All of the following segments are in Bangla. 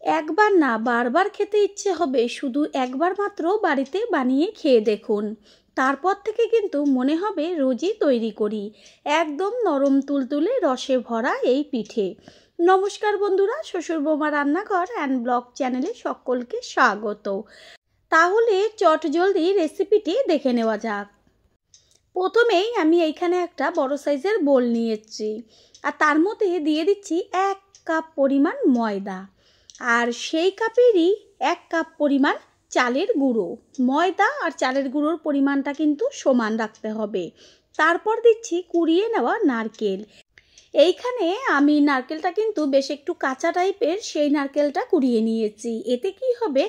একবার না বারবার খেতে ইচ্ছে হবে, শুধু একবার মাত্র বাড়িতে বানিয়ে খেয়ে দেখুন। তারপর থেকে কিন্তু মনে হবে রোজই তৈরি করি। একদম নরম তুলতুলে রসে ভরা এই পিঠে। নমস্কার বন্ধুরা, শ্বশুর বৌমা রান্নাঘর অ্যান্ড ব্লগ চ্যানেলে সকলকে স্বাগত। তাহলে চটজলদি রেসিপিটি দেখে নেওয়া যাক। প্রথমেই আমি এইখানে একটা বড় সাইজের বোল নিয়েছি, আর তার মধ্যে দিয়ে দিচ্ছি 1 কাপ পরিমাণ ময়দা, আর সেই কাপেরই 1 কাপ পরিমাণ চালের গুঁড়ো। ময়দা আর চালের গুঁড়োর পরিমাণটা কিন্তু সমান রাখতে হবে। তারপর দিচ্ছি কুড়িয়ে নেওয়া নারকেল। এইখানে আমি নারকেলটা কিন্তু বেশ একটু কাঁচা টাইপের, সেই নারকেলটা কুড়িয়ে নিয়েছি। এতে কি হবে,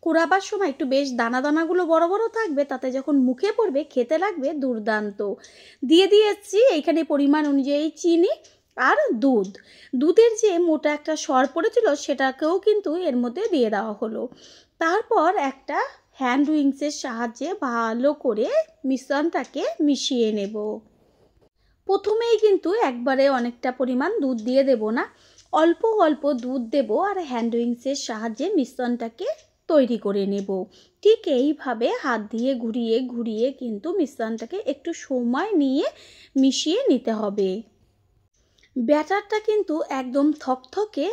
কুড়াবার সময় একটু বেশ দানা দানাগুলো বড় বড় থাকবে, তাতে যখন মুখে পড়বে খেতে লাগবে দুর্দান্ত। দিয়ে দিয়েছি এইখানে পরিমাণ অনুযায়ী চিনি আর দুধের যে মোটা একটা সর পড়েছিল সেটাকেও কিন্তু এর মধ্যে দিয়ে দেওয়া হলো। তারপর একটা হ্যান্ড উইংসের সাহায্যে ভালো করে মিশ্রণটাকে মিশিয়ে নেব। প্রথমেই কিন্তু একবারে অনেকটা পরিমাণ দুধ দিয়ে দেব না, অল্প অল্প দুধ দেব আর হ্যান্ড উইংসের সাহায্যে মিশ্রণটাকে তৈরি করে নেব। ঠিক এইভাবে হাত দিয়ে ঘুরিয়ে ঘুরিয়ে কিন্তু মিশ্রণটাকে একটু সময় নিয়ে মিশিয়ে নিতে হবে। ব্যাটারটা কিন্তু একদম থকথকে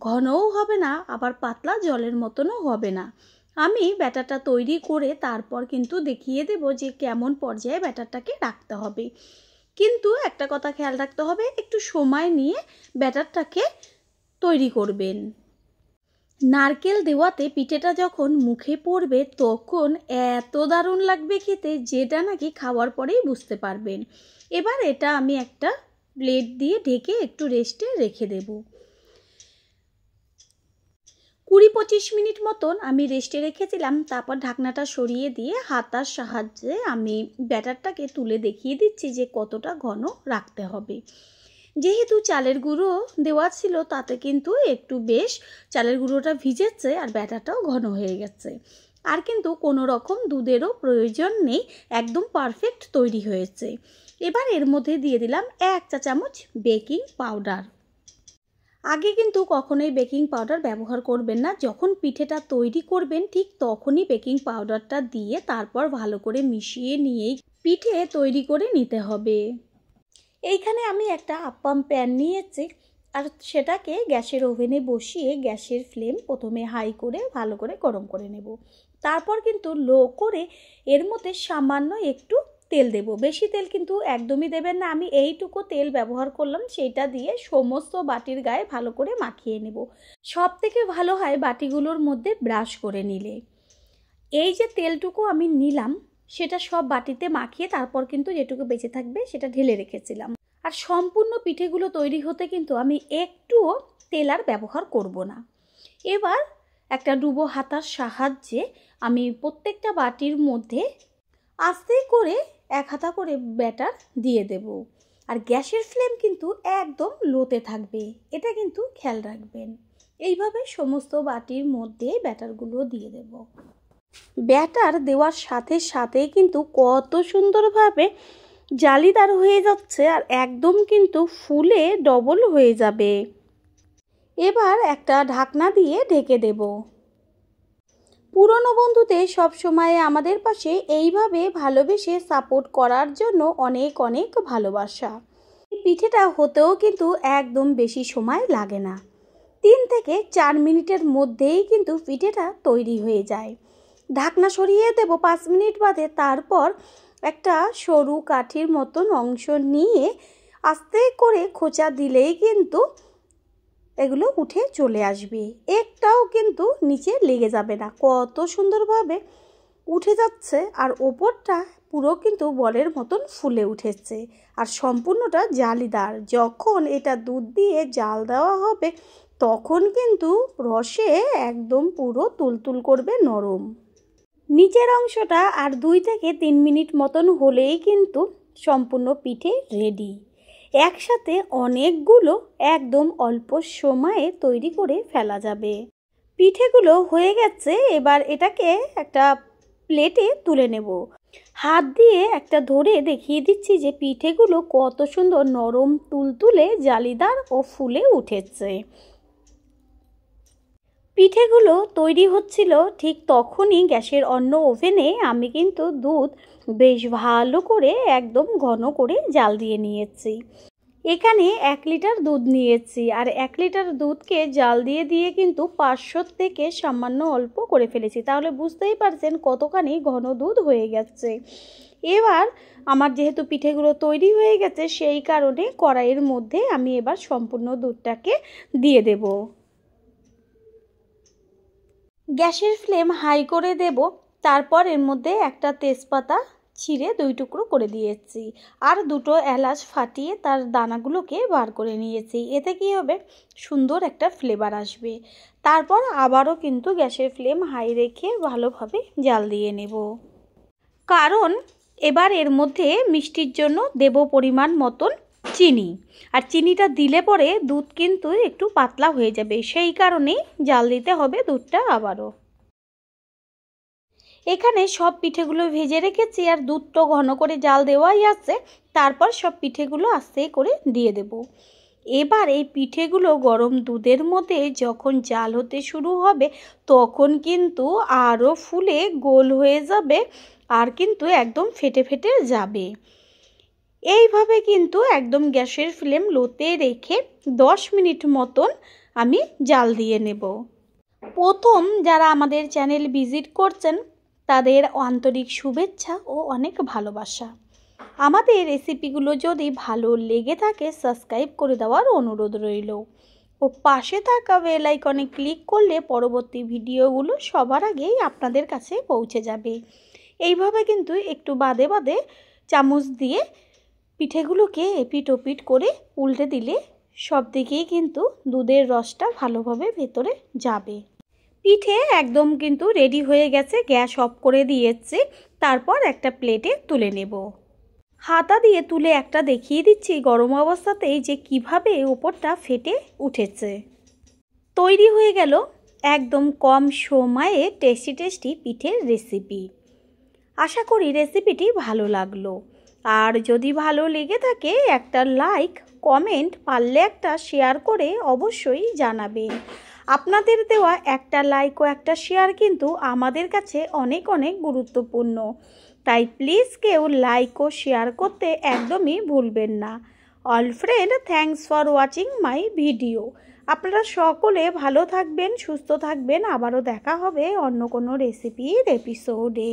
ঘনও হবে না, আবার পাতলা জলের মতনও হবে না। আমি ব্যাটারটা তৈরি করে তারপর কিন্তু দেখিয়ে দেব যে কেমন পর্যায়ে ব্যাটারটাকে রাখতে হবে। কিন্তু একটা কথা খেয়াল রাখতে হবে, একটু সময় নিয়ে ব্যাটারটাকে তৈরি করবেন। নারকেল দেওয়াতে পিঠেটা যখন মুখে পড়বে তখন এত দারুণ লাগবে খেতে, যেটা নাকি খাওয়ার পরেই বুঝতে পারবেন। এবার এটা আমি একটা প্লেট দিয়ে ঢেকে একটু রেস্টে রেখে দেব। 20-25 মিনিট মতন আমি রেস্টে রেখেছিলাম। তারপর ঢাকনাটা সরিয়ে দিয়ে হাতার সাহায্যে আমি ব্যাটারটাকে তুলে দেখিয়ে দিচ্ছি যে কতটা ঘন রাখতে হবে। যেহেতু চালের গুঁড়ো দেওয়া ছিল তাতে কিন্তু একটু বেশ চালের গুঁড়োটা ভিজেছে আর ব্যাটারটাও ঘন হয়ে গেছে। আর কিন্তু কোনো রকম দুধেরও প্রয়োজন নেই, একদম পারফেক্ট তৈরি হয়েছে। এবার এর মধ্যে দিয়ে দিলাম 1 চা চামচ বেকিং পাউডার। আগে কিন্তু কখনোই বেকিং পাউডার ব্যবহার করবেন না, যখন পিঠেটা তৈরি করবেন ঠিক তখনই বেকিং পাউডারটা দিয়ে তারপর ভালো করে মিশিয়ে নিয়েই পিঠে তৈরি করে নিতে হবে। এইখানে আমি একটা আপ্পাম প্যান নিয়েছি, আর সেটাকে গ্যাসের ওভেনে বসিয়ে গ্যাসের ফ্লেম প্রথমে হাই করে ভালো করে গরম করে নেব। তারপর কিন্তু লো করে এর মধ্যে সামান্য একটু তেল দেব। বেশি তেল কিন্তু একদমই দেবেন না। আমি এইটুকু তেল ব্যবহার করলাম, সেইটা দিয়ে সমস্ত বাটির গায়ে ভালো করে মাখিয়ে নেব। সব থেকে ভালো হয় বাটিগুলোর মধ্যে ব্রাশ করে নিলে। এই যে তেলটুকু আমি নিলাম সেটা সব বাটিতে মাখিয়ে তারপর কিন্তু যেটুকু বেঁচে থাকবে সেটা ঢেলে রেখেছিলাম। আর সম্পূর্ণ পিঠেগুলো তৈরি হতে কিন্তু আমি একটুও তেল আর ব্যবহার করব না। এবার একটা ডুবো হাতার সাহায্যে আমি প্রত্যেকটা বাটির মধ্যে আস্তে করে 1 হাতা করে ব্যাটার দিয়ে দেব। আর গ্যাসের ফ্লেম কিন্তু একদম লোতে থাকবে, এটা কিন্তু খেয়াল রাখবেন। এইভাবে সমস্ত বাটির মধ্যে ব্যাটারগুলো দিয়ে দেব। ব্যাটার দেওয়ার সাথে সাথেই কিন্তু কত সুন্দরভাবে জালিদার হয়ে যাচ্ছে আর একদম কিন্তু ফুলে ডবল হয়ে যাবে। এবার একটা ঢাকনা দিয়ে ঢেকে দেব। পুরনো বন্ধুদের সবসময় আমাদের পাশে এইভাবে ভালোবেসে সাপোর্ট করার জন্য অনেক অনেক ভালোবাসা। পিঠেটা হতেও কিন্তু একদম বেশি সময় লাগে না, 3 থেকে 4 মিনিটের মধ্যেই কিন্তু পিঠেটা তৈরি হয়ে যায়। ঢাকনা সরিয়ে দেব 5 মিনিট বাদে। তারপর একটা সরু কাঠির মতন অংশ নিয়ে আস্তে করে খোঁচা দিলেই কিন্তু এগুলো উঠে চলে আসবে, একটাও কিন্তু নিচে লেগে যাবে না। কত সুন্দরভাবে উঠে যাচ্ছে আর ওপরটা পুরো কিন্তু বলের মতন ফুলে উঠেছে আর সম্পূর্ণটা জালিদার। যখন এটা দুধ দিয়ে জাল দেওয়া হবে তখন কিন্তু রসে একদম পুরো তুলতুল করবে, নরম। নিচের অংশটা আর 2 থেকে 3 মিনিট মতন হলেই কিন্তু সম্পূর্ণ পিঠে রেডি। একসাথে অনেকগুলো একদম অল্প সময়ে তৈরি করে ফেলা যাবে। পিঠেগুলো হয়ে গেছে, এবার এটাকে একটা প্লেটে তুলে নেব। হাত দিয়ে একটা ধরে দেখিয়ে দিচ্ছি যে পিঠেগুলো কত সুন্দর নরম তুলতুলে জালিদার ও ফুলে উঠেছে। পিঠেগুলো তৈরি হচ্ছিল ঠিক তখনই গ্যাসের অন্য ওভেনে আমি কিন্তু দুধ বেশ ভালো করে একদম ঘন করে জাল দিয়ে নিয়েছি। এখানে 1 লিটার দুধ নিয়েছি, আর 1 লিটার দুধকে জাল দিয়ে দিয়ে কিন্তু 500 থেকে সামান্য অল্প করে ফেলেছি, তাহলে বুঝতেই পারছেন কতখানি ঘন দুধ হয়ে গেছে। এবার আমার যেহেতু পিঠেগুলো তৈরি হয়ে গেছে, সেই কারণে কড়াইয়ের মধ্যে আমি এবার সম্পূর্ণ দুধটাকে দিয়ে দেব। গ্যাসের ফ্লেম হাই করে দেব। তারপর এর মধ্যে একটা তেজপাতা ছিঁড়ে 2 টুকরো করে দিয়েছি, আর 2টো এলাচ ফাটিয়ে তার দানাগুলোকে বার করে নিয়েছি। এতে কি হবে, সুন্দর একটা ফ্লেভার আসবে। তারপর আবারও কিন্তু গ্যাসের ফ্লেম হাই রেখে ভালোভাবে জাল দিয়ে নেব। কারণ এবার এর মধ্যে মিষ্টির জন্য দেব পরিমাণ মতন চিনি, আর চিনিটা দিলে পরে দুধ কিন্তু একটু পাতলা হয়ে যাবে, সেই কারণেই জাল দিতে হবে দুধটা আবারও। এখানে সব পিঠেগুলো ভেজে রেখেছি, আর দুধটা ঘন করে জাল দেওয়াই আছে। তারপর সব পিঠেগুলো আস্তে করে দিয়ে দেব। এবার এই পিঠেগুলো গরম দুধের মধ্যে যখন জাল হতে শুরু হবে, তখন কিন্তু আরও ফুলে গোল হয়ে যাবে, আর কিন্তু একদম ফেটে ফেটে যাবে। এইভাবে কিন্তু একদম গ্যাসের ফ্লেম লোতে রেখে 10 মিনিট মতন আমি জাল দিয়ে নেব। প্রথম যারা আমাদের চ্যানেল ভিজিট করছেন, তাদের আন্তরিক শুভেচ্ছা ও অনেক ভালোবাসা। আমাদের রেসিপিগুলো যদি ভালো লেগে থাকে, সাবস্ক্রাইব করে দেওয়ার অনুরোধ রইল, ও পাশে থাকা বেল আইকনে ক্লিক করলে পরবর্তী ভিডিওগুলো সবার আগেই আপনাদের কাছে পৌঁছে যাবে। এইভাবে কিন্তু একটু বাদে বাদে চামচ দিয়ে পিঠেগুলোকে এপিট ওপিট করে উল্টে দিলে সব দিকেই কিন্তু দুধের রসটা ভালোভাবে ভেতরে যাবে। পিঠে একদম কিন্তু রেডি হয়ে গেছে, গ্যাস অফ করে দিয়েছি। তারপর একটা প্লেটে তুলে নেব। হাতা দিয়ে তুলে একটা দেখিয়ে দিচ্ছি গরম অবস্থাতেই যে কিভাবে উপরটা ফেটে উঠেছে। তৈরি হয়ে গেল একদম কম সময়ে টেস্টি টেস্টি পিঠের রেসিপি। আশা করি রেসিপিটি ভালো লাগলো, আর যদি ভালো লেগে থাকে একটা লাইক, কমেন্ট, পারলে একটা শেয়ার করে অবশ্যই জানাবেন। আপনাদের দেওয়া একটা লাইক ও একটা শেয়ার কিন্তু আমাদের কাছে অনেক অনেক গুরুত্বপূর্ণ, তাই প্লিজ কেউ লাইক ও শেয়ার করতে একদমই ভুলবেন না। All friend, thanks for watching my video. আপনারা সকলে ভালো থাকবেন, সুস্থ থাকবেন। আবারও দেখা হবে অন্য কোনো রেসিপির এপিসোডে।